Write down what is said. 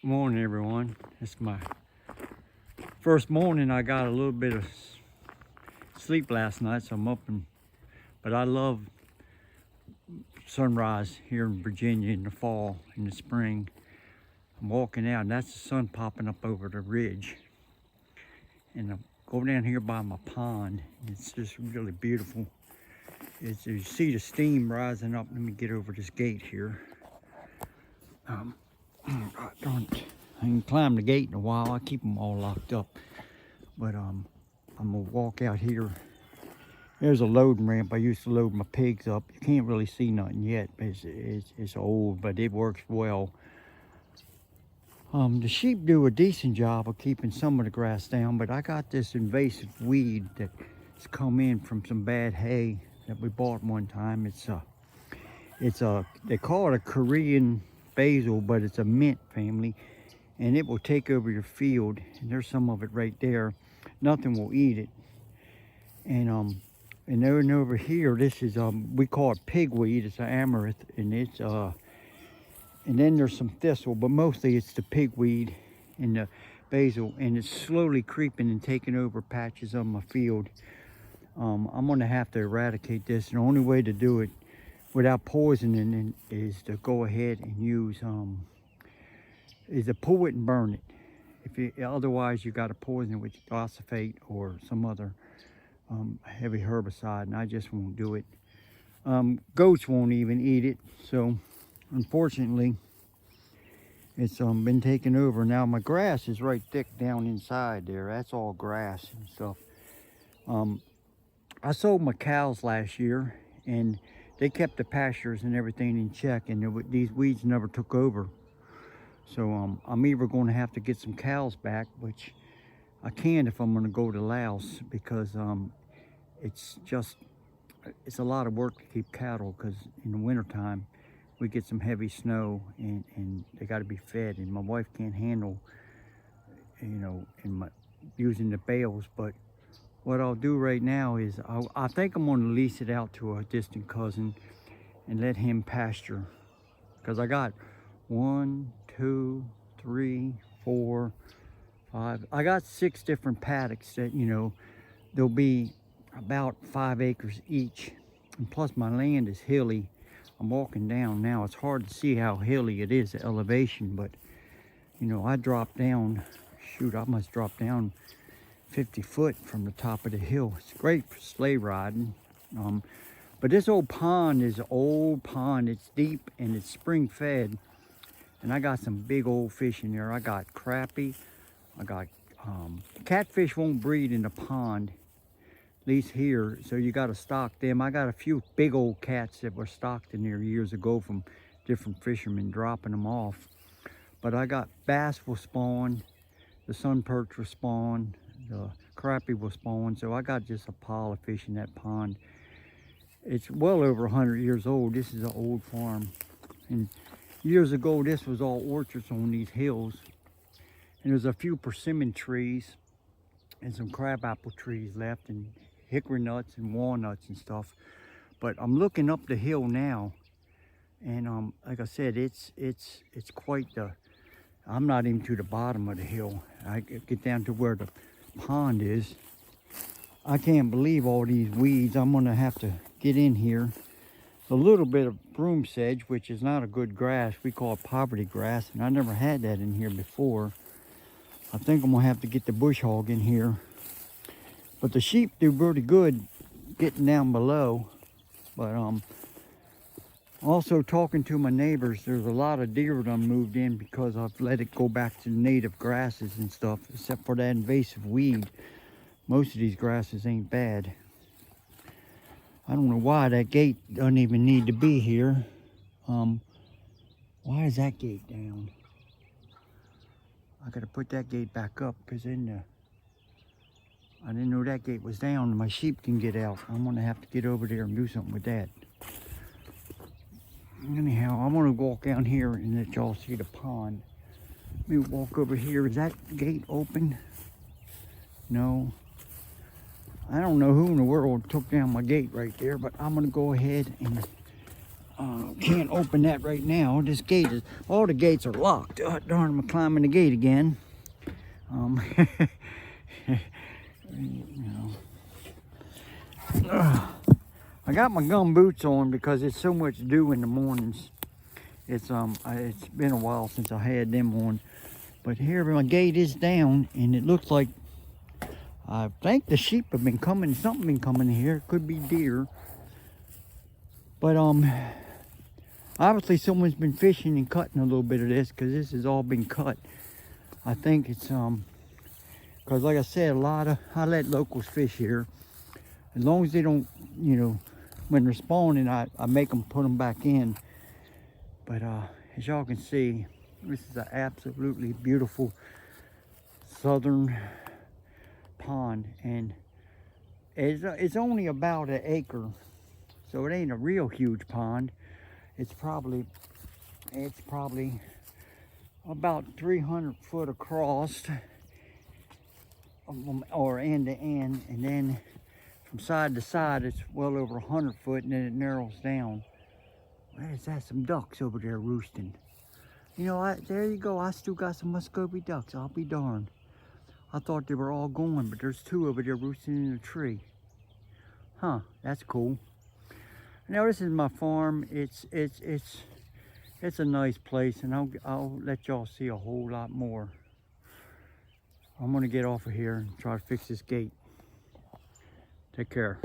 Good morning, everyone. It's my first morning. I got a little bit of sleep last night, so I'm up but I love sunrise here in Virginia in the fall, in the spring. I'm walking out and that's the sun popping up over the ridge. And I'm going down here by my pond. It's just really beautiful. You see the steam rising up. Let me get over this gate here. I can climb the gate in a while. I keep them all locked up. But I'm gonna walk out here. There's a loading ramp. I used to load my pigs up. You can't really see nothing yet. It's old, but it works well. The sheep do a decent job of keeping some of the grass down, but I got this invasive weed that's come in from some bad hay that we bought one time. They call it a Korean basil, but it's a mint family, and it will take over your field. And there's some of it right there. Nothing will eat it. And then over here, this is we call it pigweed. It's an amaranth, and it's and then there's some thistle, but mostly it's the pigweed and the basil, and it's slowly creeping and taking over patches of my field. I'm gonna have to eradicate this, and the only way to do it without poisoning it is to go ahead and use is to pull it and burn it. Otherwise you got to poison it with glyphosate or some other heavy herbicide, and I just won't do it. Goats won't even eat it, so unfortunately it's been taken over. Now my grass is right thick down inside there. That's all grass and stuff. I sold my cows last year, and they kept the pastures and everything in check, and these weeds never took over. So I'm either going to have to get some cows back, which I can if I'm going to go to Laos, because it's a lot of work to keep cattle, because in the wintertime we get some heavy snow, and they got to be fed, and my wife can't handle, using the bales. But what I'll do right now is I think I'm going to lease it out to a distant cousin and let him pasture, because I got 1, 2, 3, 4, 5. I got 6 different paddocks that, there'll be about 5 acres each, and plus my land is hilly. I'm walking down now. It's hard to see how hilly it is, the elevation, but I dropped down. Shoot, I must drop down 50 foot from the top of the hill. It's great for sleigh riding. But this old pond is an old pond. It's deep and it's spring fed, and I got some big old fish in there. I got crappie. I got catfish won't breed in the pond, at least here, so you got to stock them. I got a few big old cats that were stocked in there years ago from different fishermen dropping them off. But I got bass will spawn, the sun perch will spawn, the crappie will spawn. So I got just a pile of fish in that pond. It's well over 100 years old. This is an old farm, and years ago this was all orchards on these hills, and there's a few persimmon trees and some crabapple trees left, and hickory nuts and walnuts and stuff. But I'm looking up the hill now, and like I said, it's quite I'm not even to the bottom of the hill. I get down to where the pond is. I can't believe all these weeds. I'm gonna have to get in here. A little bit of broom sedge, which is not a good grass. We call it poverty grass, and I never had that in here before. I think I'm gonna have to get the bush hog in here. But the sheep do pretty good getting down below. But also talking to my neighbors, there's a lot of deer that moved in because I've let it go back to native grasses and stuff, except for that invasive weed. Most of these grasses ain't bad. I don't know why that gate doesn't even need to be here. Why is that gate down? I gotta put that gate back up, because I didn't know that gate was down and my sheep can get out. I'm gonna have to get over there and do something with that. Anyhow, I'm gonna walk down here and let y'all see the pond. Let me walk over here. Is that gate open? No. I don't know who in the world took down my gate right there, but I'm gonna go ahead and Can't open that right now. This gate is, all the gates are locked. Oh, darn, I'm climbing the gate again. You know. I got my gum boots on because it's so much dew in the mornings. It's been a while since I had them on. But here my gate is down, and it looks like, I think the sheep have been coming, something been coming here. It could be deer. But obviously someone's been fishing and cutting a little bit of this, because this has all been cut. I think it's because like I said, I let locals fish here. As long as they don't, you know, when they're spawning, I make them put them back in. But as y'all can see, this is an absolutely beautiful southern pond, and it's only about an acre, so it ain't a real huge pond. It's probably about 300 foot across, or end to end, and then from side to side it's well over 100 foot, and then it narrows down. Where's that? Some ducks over there roosting. You know, there you go. I still got some Muscovy ducks. I'll be darned. I thought they were all gone, but there's two over there roosting in a tree. Huh, that's cool. Now this is my farm. It's a nice place, and I'll let y'all see a whole lot more. I'm gonna get off of here and try to fix this gate. Take care.